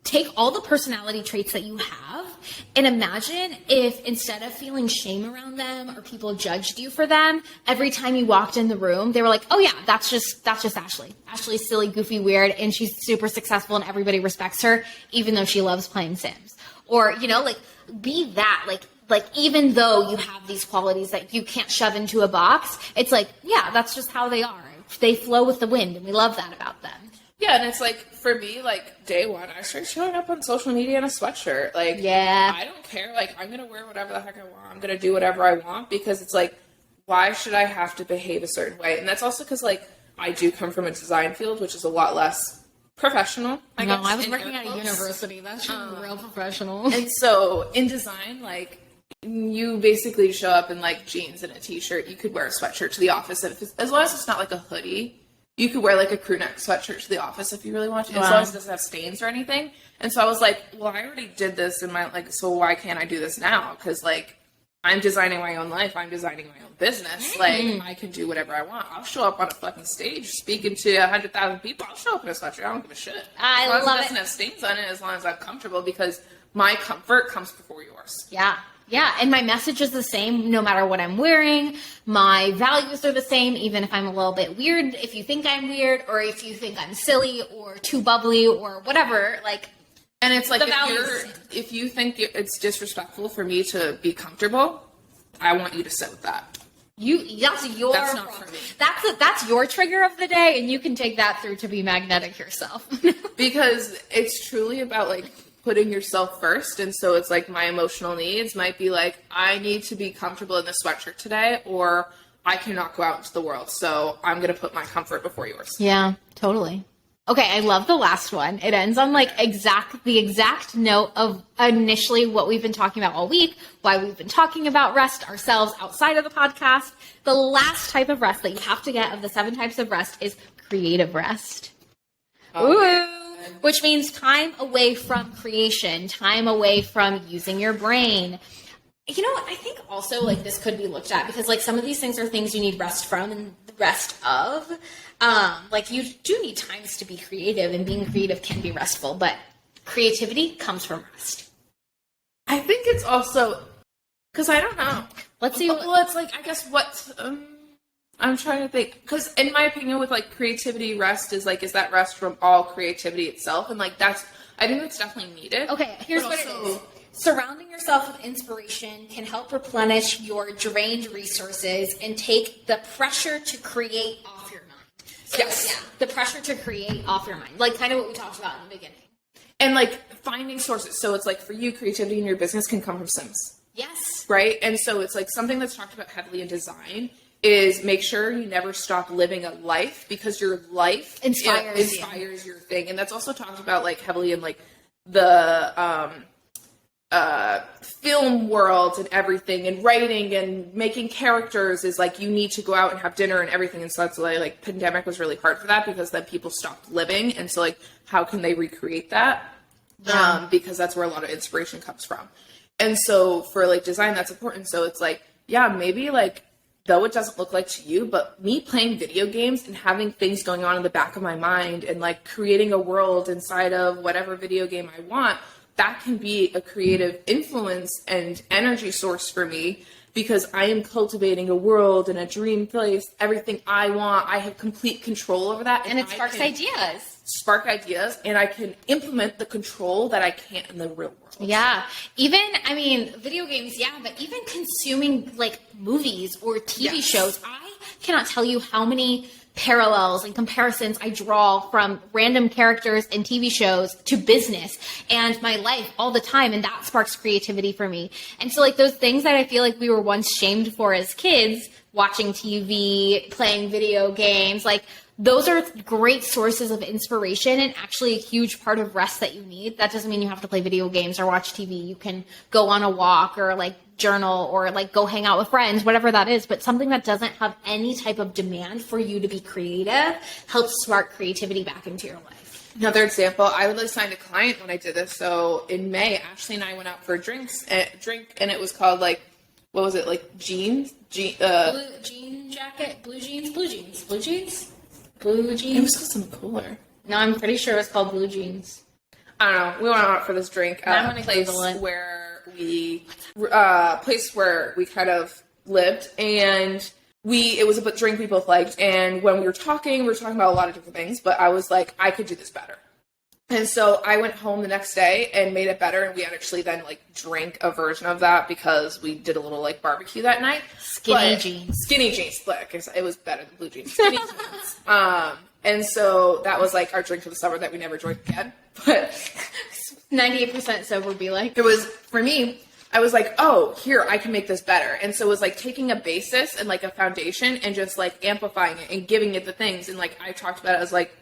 take all the personality traits that you have and imagine if instead of feeling shame around them or people judged you for them, every time you walked in the room, they were like, oh yeah, that's just Ashley. Ashley's silly, goofy, weird, and she's super successful and everybody respects her, even though she loves playing Sims. Or, you know, like be that, like even though you have these qualities that you can't shove into a box, it's like, yeah, that's just how they are. They flow with the wind and we love that about them. Yeah, and it's like, for me, like, day one, I started showing up on social media in a sweatshirt. Like, yeah. I don't care. Like, I'm going to wear whatever the heck I want. I'm going to do whatever I want because it's like, why should I have to behave a certain way? And that's also because, like, I do come from a design field, which is a lot less professional, I guess. I was working at a university. That's real professional. And so, in design, like, you basically show up in, like, jeans and a t-shirt. You could wear a sweatshirt to the office, as long as it's not, like, a hoodie. You could wear, like, a crew neck sweatshirt to the office if you really want to, as long as it doesn't have stains or anything. And so I was like, well, I already did this in my, like, so why can't I do this now? Because, like, I'm designing my own life. I'm designing my own business. Like, I can do whatever I want. I'll show up on a fucking stage speaking to 100,000 people. I'll show up in a sweatshirt. I don't give a shit. I love it. As long as it doesn't have stains on it, as long as I'm comfortable, because my comfort comes before yours. Yeah. Yeah, and my message is the same no matter what I'm wearing. My values are the same, even if I'm a little bit weird. If you think I'm weird, or if you think I'm silly, or too bubbly, or whatever, like. And it's like, if you think it's disrespectful for me to be comfortable, I want you to sit with that. That's not for me. That's your trigger of the day, and you can take that through to be magnetic yourself. Because it's truly about like putting yourself first. And so it's like my emotional needs might be like, I need to be comfortable in this sweatshirt today, or I cannot go out into the world. So I'm going to put my comfort before yours. Yeah, totally. Okay, I love the last one. It ends on like the exact note of initially what we've been talking about all week, why we've been talking about rest ourselves outside of the podcast. The last type of rest that you have to get of the 7 types of rest is creative rest. Ooh. Which means time away from creation, time away from using your brain. You know what? I think also like this could be looked at because like some of these things are things you need rest from and rest of. Like you do need times to be creative, and being creative can be restful, but creativity comes from rest. I think it's also because I don't know. Let's see. Well, it's like I guess what I'm trying to think, because in my opinion, with like creativity, rest is like, is that rest from all creativity itself? And like I think that's definitely needed. Okay, here's what it is. Surrounding yourself with inspiration can help replenish your drained resources and take the pressure to create off your mind. So, yes. Yeah, the pressure to create off your mind. Like kind of what we talked about in the beginning. And like finding sources. So it's like for you, creativity in your business can come from Sims. Yes. Right? And so it's like something that's talked about heavily in design is make sure you never stop living a life, because your life inspires your thing. And that's also talked about like heavily in like the film world and everything, and writing and making characters is like you need to go out and have dinner and everything. And so that's why like pandemic was really hard for that, because then people stopped living. And so like how can they recreate that? Yeah. Because that's where a lot of inspiration comes from. And so for like design, that's important. So it's like, yeah, maybe like, though it doesn't look like to you, but me playing video games and having things going on in the back of my mind and like creating a world inside of whatever video game I want, that can be a creative influence and energy source for me because I am cultivating a world and a dream place, everything I want. I have complete control over that. And it sparks ideas. Spark ideas, and I can implement the control that I can't in the real world. Yeah. Even, I mean, video games, yeah, but even consuming like movies or TV shows, I cannot tell you how many parallels and comparisons I draw from random characters in TV shows to business and my life all the time. And that sparks creativity for me. And so like those things that I feel like we were once shamed for as kids, watching TV, playing video games, like those are great sources of inspiration and actually a huge part of rest that you need. That doesn't mean you have to play video games or watch TV. You can go on a walk or like journal or like go hang out with friends, whatever that is. But something that doesn't have any type of demand for you to be creative helps spark creativity back into your life. Another example, I literally signed a client when I did this. So in May, Ashley and I went out for a drink, and it was called like, what was it, like jeans? Blue jean jacket? Blue jeans? Blue jeans? Blue jeans? Blue jeans? It was called something cooler. No, I'm pretty sure it was called blue jeans. I don't know. We went out for this drink at a place where we kind of lived, and it was a drink we both liked. And when we were talking about a lot of different things, but I was like, I could do this better. And so I went home the next day and made it better. And we actually then like drank a version of that because we did a little like barbecue that night. Skinny jeans, but it was better than blue jeans. Skinny jeans. And so that was like our drink for the summer that we never drank again. But 98% sober be like. It was, for me, I was like, oh, here, I can make this better. And so it was like taking a basis and like a foundation and just like amplifying it and giving it the things. And like I talked about it as like,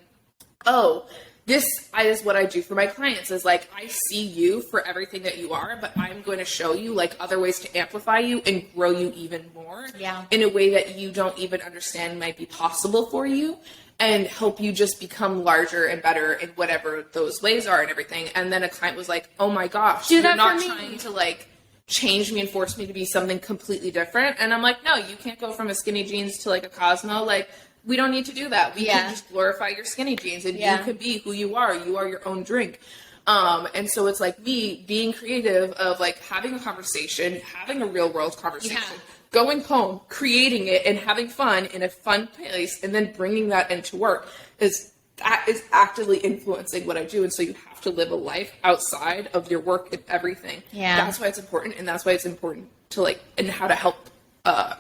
oh, this is what I do for my clients is like, I see you for everything that you are, but I'm going to show you like other ways to amplify you and grow you even more in a way that you don't even understand might be possible for you, and help you just become larger and better in whatever those ways are and everything. And then a client was like, oh my gosh, you're not trying to like change me and force me to be something completely different. And I'm like, no, you can't go from a skinny jeans to like a Cosmo. Like, we don't need to do that. We can just glorify your skinny jeans, and you can be who you are. You are your own drink. And so it's like me being creative of like having a conversation, having a real world conversation, going home, creating it and having fun in a fun place, and then bringing that into work is actively influencing what I do. And so you have to live a life outside of your work and everything. Yeah. That's why it's important. And that's why it's important to like, and how to help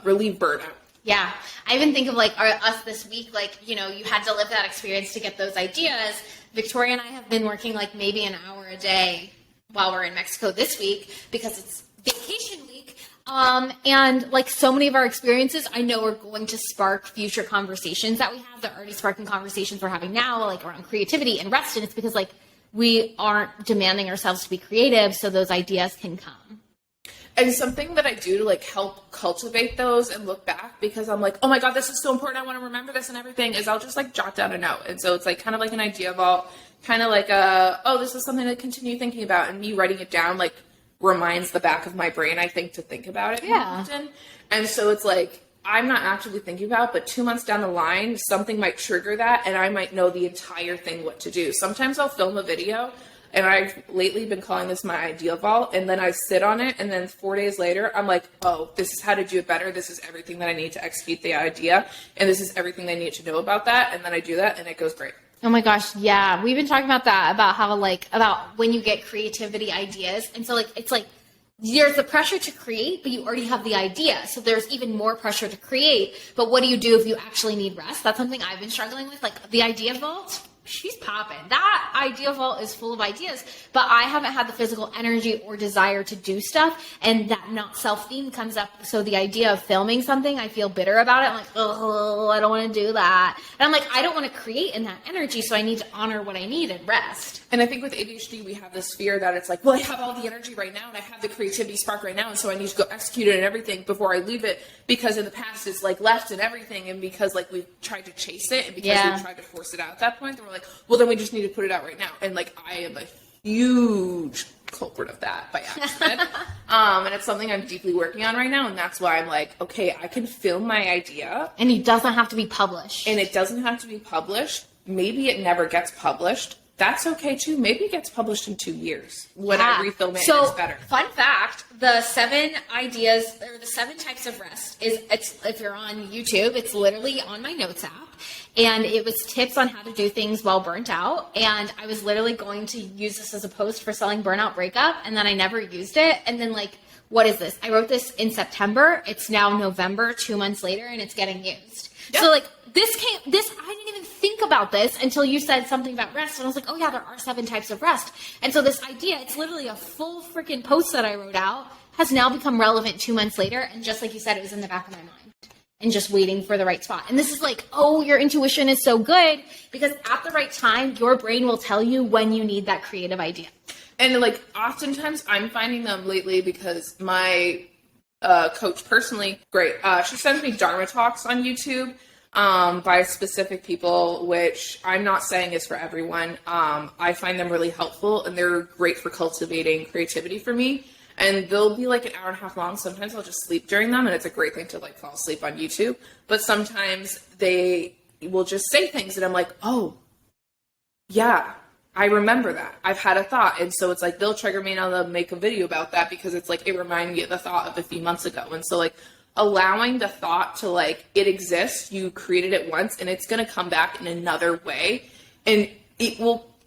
relieve burnout. Yeah. I even think of like us this week, like, you know, you had to live that experience to get those ideas. Victoria and I have been working like maybe an hour a day while we're in Mexico this week because it's vacation week. And like so many of our experiences, I know are going to spark future conversations that we have. They're already sparking conversations we're having now, like around creativity and rest. And it's because like we aren't demanding ourselves to be creative so those ideas can come. And something that I do to like help cultivate those and look back, because I'm like, oh my God, this is so important, I want to remember this and everything, is I'll just like jot down a note. And so it's like kind of like an idea vault, kind of like this is something to continue thinking about. And me writing it down like reminds the back of my brain, I think, to think about it more often. And so it's like, I'm not actively thinking about, but 2 months down the line, something might trigger that and I might know the entire thing what to do. Sometimes I'll film a video, and I've lately been calling this my idea vault, and then I sit on it, and then 4 days later, I'm like, oh, this is how to do it better. This is everything that I need to execute the idea, and this is everything I need to know about that, and then I do that, and it goes great. Oh my gosh, yeah. We've been talking about that, about how like, about when you get creativity ideas, and so like, it's like, there's the pressure to create, but you already have the idea. So there's even more pressure to create, but what do you do if you actually need rest? That's something I've been struggling with, like the idea vault. She's popping. That idea vault is full of ideas, but I haven't had the physical energy or desire to do stuff, and that not self theme comes up. So the idea of filming something, I feel bitter about it. I'm like, oh, I don't want to do that. And I'm like, I don't want to create in that energy, so I need to honor what I need and rest. And I think with ADHD, we have this fear that it's like, well, I have all the energy right now, and I have the creativity spark right now, and so I need to go execute it and everything before I leave it, because in the past it's like left and everything, and because like we've tried to chase it, and because we've tried to force it out at that point, then we're like, well, then we just need to put it out right now. And like, I am a huge culprit of that by accident. And it's something I'm deeply working on right now. And that's why I'm like, okay, I can film my idea. And it doesn't have to be published. And it doesn't have to be published. Maybe it never gets published, that's okay too. Maybe it gets published in 2 years when I refilm it and it's better. Fun fact, the 7 ideas or the 7 types of rest it's if you're on YouTube, it's literally on my notes app. And it was tips on how to do things while burnt out. And I was literally going to use this as a post for selling Burnout Breakup. And then I never used it. And then like, what is this? I wrote this in September. It's now November, 2 months later, and it's getting used. Yep. So like I didn't even think about this until you said something about rest. And I was like, oh yeah, there are 7 types of rest. And so this idea, it's literally a full freaking post that I wrote out, has now become relevant 2 months later. And just like you said, it was in the back of my mind and just waiting for the right spot. And this is like, oh, your intuition is so good because at the right time, your brain will tell you when you need that creative idea. And like oftentimes I'm finding them lately because my coach personally, great. She sends me Dharma talks on YouTube by specific people, which I'm not saying is for everyone. I find them really helpful and they're great for cultivating creativity for me. And they'll be like an hour and a half long. Sometimes I'll just sleep during them and it's a great thing to like fall asleep on YouTube. But sometimes they will just say things and I'm like, oh, yeah, I remember that. I've had a thought. And so it's like, they'll trigger me and I'll make a video about that because it's like, it reminded me of the thought of a few months ago. And so like allowing the thought to like, it exists, you created it once and it's going to come back in another way. And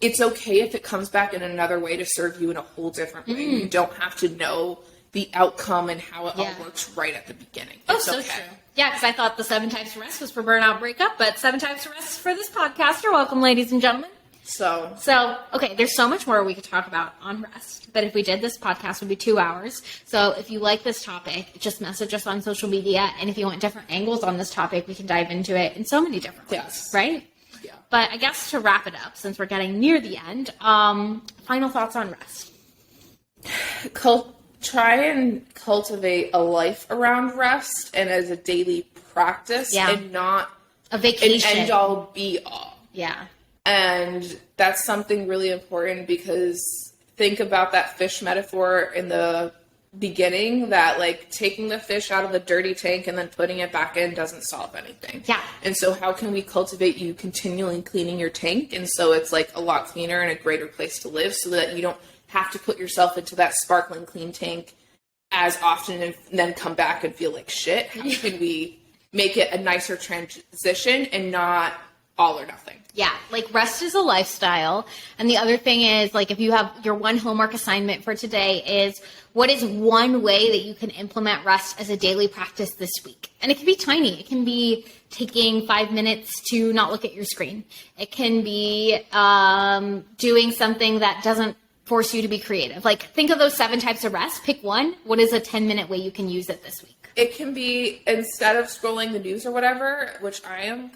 it's okay if it comes back in another way to serve you in a whole different way. You don't have to know the outcome and how it all works right at the beginning. It's so true. Yeah, because I thought the 7 types of rest was for burnout breakup, but 7 types of rest for this podcast. You're welcome, ladies and gentlemen. So, okay, there's so much more we could talk about on rest, but if we did this podcast, it would be 2 hours. So if you like this topic, just message us on social media. And if you want different angles on this topic, we can dive into it in so many different ways, right? Yeah. But I guess to wrap it up, since we're getting near the end, final thoughts on rest. Try and cultivate a life around rest and as a daily practice and not a vacation. An end all be all. Yeah. And that's something really important because think about that fish metaphor in the beginning, that like taking the fish out of the dirty tank and then putting it back in doesn't solve anything. Yeah. And so how can we cultivate you continually cleaning your tank? And so it's like a lot cleaner and a greater place to live so that you don't have to put yourself into that sparkling clean tank as often and then come back and feel like shit. How can we make it a nicer transition and not all or nothing? Yeah, like rest is a lifestyle. And the other thing is, like, if you have your one homework assignment for today is, what is one way that you can implement rest as a daily practice this week? And it can be tiny. It can be taking 5 minutes to not look at your screen. It can be doing something that doesn't force you to be creative. Like, think of those 7 types of rest. Pick one. What is a 10-minute way you can use it this week? It can be, instead of scrolling the news or whatever, which I am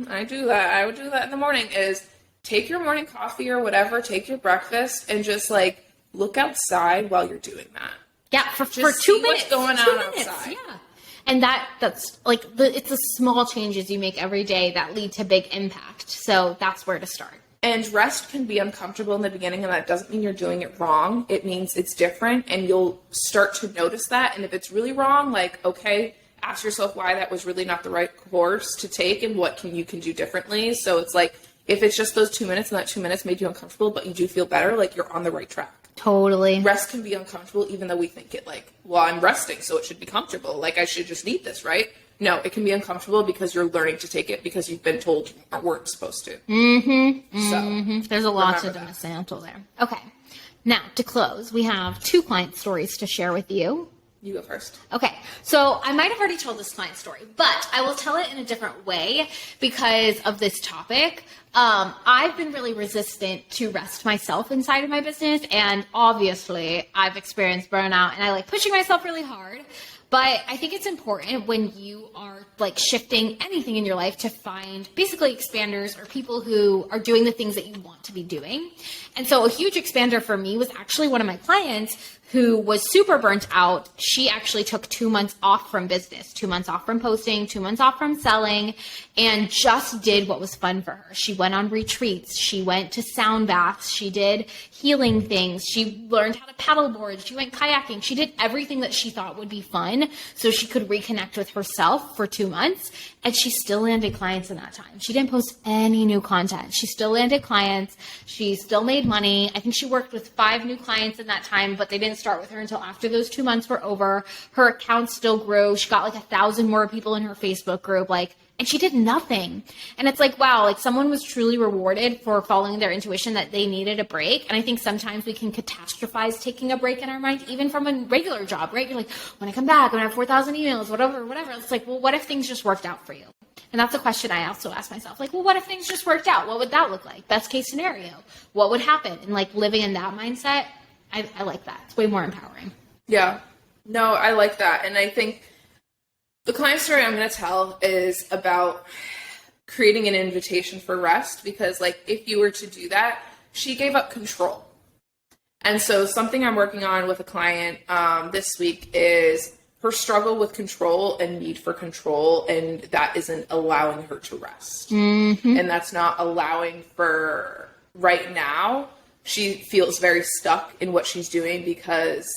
I do that. I would do that in the morning, is take your morning coffee or whatever, take your breakfast and just like look outside while you're doing that. Yeah. For 2 minutes. What's going on outside. Yeah. And that's like, it's the small changes you make every day that lead to big impact. So that's where to start. And rest can be uncomfortable in the beginning, and that doesn't mean you're doing it wrong. It means it's different, and you'll start to notice that. And if it's really wrong, like, okay, ask yourself why that was really not the right course to take and what you can do differently. So it's like, if it's just those 2 minutes and that 2 minutes made you uncomfortable, but you do feel better, like you're on the right track. Totally. Rest can be uncomfortable, even though we think it like, well, I'm resting, so it should be comfortable. Like, I should just need this, right? No, it can be uncomfortable because you're learning to take it because you've been told you weren't supposed to. So there's a lot to dismantle there. Okay. Now, to close, we have 2 client stories to share with you. You go first. Okay. So I might have already told this client story, but I will tell it in a different way because of this topic. I've been really resistant to rest myself inside of my business. And obviously I've experienced burnout and I like pushing myself really hard. But I think it's important when you are like shifting anything in your life to find basically expanders or people who are doing the things that you want to be doing. And so a huge expander for me was actually one of my clients who was super burnt out. She actually took 2 months off from business, 2 months off from posting, 2 months off from selling, and just did what was fun for her. She went on retreats. She went to sound baths. She did healing things. She learned how to paddleboard. She went kayaking. She did everything that she thought would be fun so she could reconnect with herself for 2 months. And she still landed clients in that time. She didn't post any new content. She still landed clients. She still made money. I think she worked with 5 new clients in that time, but they didn't start with her until after those 2 months were over. Her account still grew. She got like 1,000 more people in her Facebook group. And she did nothing. And it's like, wow, like someone was truly rewarded for following their intuition that they needed a break. And I think sometimes we can catastrophize taking a break in our mind, even from a regular job, right? You're like, when I come back, I'm going to have 4,000 emails, whatever. It's like, well, what if things just worked out for you? And that's a question I also ask myself. Like, well, what if things just worked out? What would that look like? Best case scenario. What would happen? And like living in that mindset, I like that. It's way more empowering. Yeah. No, I like that. And I think the client story I'm going to tell is about creating an invitation for rest, because like if you were to do that, she gave up control. And so something I'm working on with a client this week is her struggle with control and need for control, and that isn't allowing her to rest. Mm-hmm. And that's not allowing for right now. She feels very stuck in what she's doing because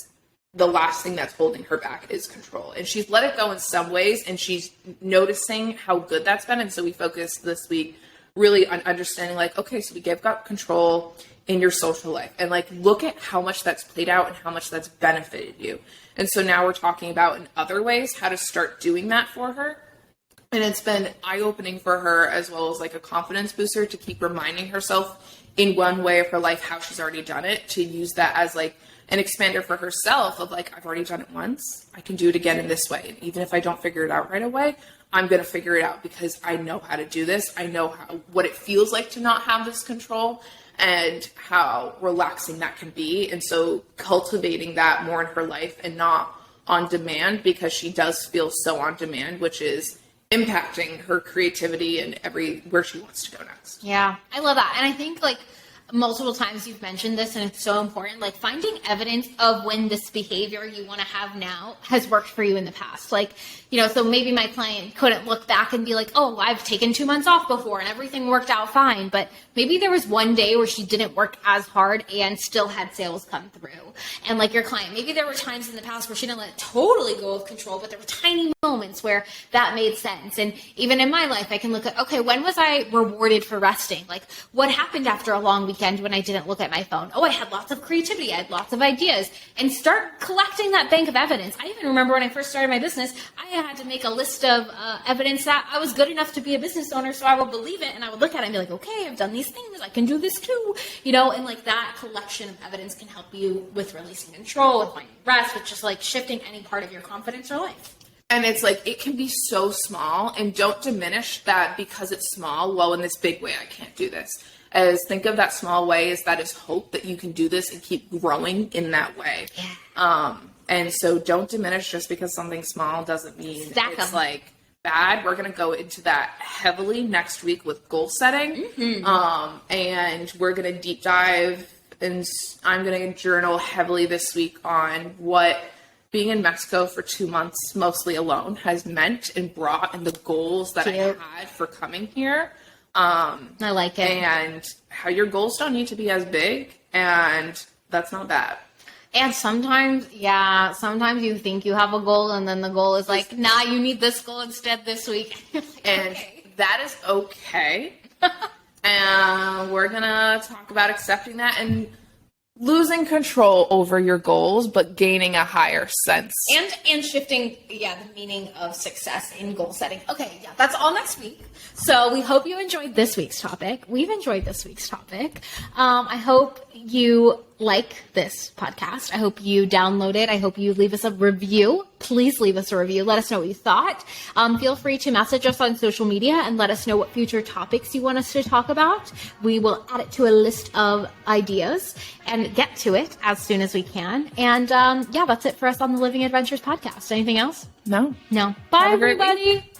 the last thing that's holding her back is control. And she's let it go in some ways, and she's noticing how good that's been. And so we focused this week really on understanding like, okay, so we gave up control in your social life, and like, look at how much that's played out and how much that's benefited you. And so now we're talking about in other ways how to start doing that for her. And it's been eye-opening for her, as well as like a confidence booster to keep reminding herself in one way of her life how she's already done it, to use that as like an expander for herself of like, I've already done it once, I can do it again in this way. And even if I don't figure it out right away, I'm going to figure it out because I know how to do this. I know what it feels like to not have this control and how relaxing that can be. And so cultivating that more in her life and not on demand, because she does feel so on demand, which is impacting her creativity and where she wants to go next. Yeah, I love that. And I think like multiple times you've mentioned this, and it's so important, like finding evidence of when this behavior you want to have now has worked for you in the past. Like, you know, so maybe my client couldn't look back and be like, oh, I've taken 2 months off before and everything worked out fine. But maybe there was one day where she didn't work as hard and still had sales come through. And like your client, maybe there were times in the past where she didn't let it totally go of control, but there were tiny moments where that made sense. And even in my life, I can look at, okay, when was I rewarded for resting? Like what happened after a long weekend when I didn't look at my phone? Oh, I had lots of creativity. I had lots of ideas, and start collecting that bank of evidence. I even remember when I first started my business, I had to make a list of evidence that I was good enough to be a business owner, so I would believe it, and I would look at it and be like, okay, I've done these things, I can do this too, you know. And like that collection of evidence can help you with releasing control, with finding rest, with just like shifting any part of your confidence or life. And it's like, it can be so small, and don't diminish that because it's small. Well, in this big way, I can't do this. As think of that small way as that is hope that you can do this and keep growing in that way. Yeah. And so don't diminish just because something's small doesn't mean it's like bad. We're going to go into that heavily next week with goal setting. Mm-hmm. And we're going to deep dive, and I'm going to journal heavily this week on what being in Mexico for 2 months, mostly alone, has meant and brought, and the goals that I had for coming here. I like it. And how your goals don't need to be as big, and that's not bad. And sometimes you think you have a goal, and then the goal is like, nah, you need this goal instead this week. And that is okay. And we're going to talk about accepting that and losing control over your goals, but gaining a higher sense. And shifting, the meaning of success in goal setting. Okay, that's all next week. So we hope you enjoyed this week's topic. We've enjoyed this week's topic. I hope you like this podcast. I hope you download it. I hope you leave us a review. Please leave us a review. Let us know what you thought. Feel free to message us on social media and let us know what future topics you want us to talk about. We will add it to a list of ideas and get to it as soon as we can. And that's it for us on the Living Adventures podcast. Anything else? No. Bye, everybody.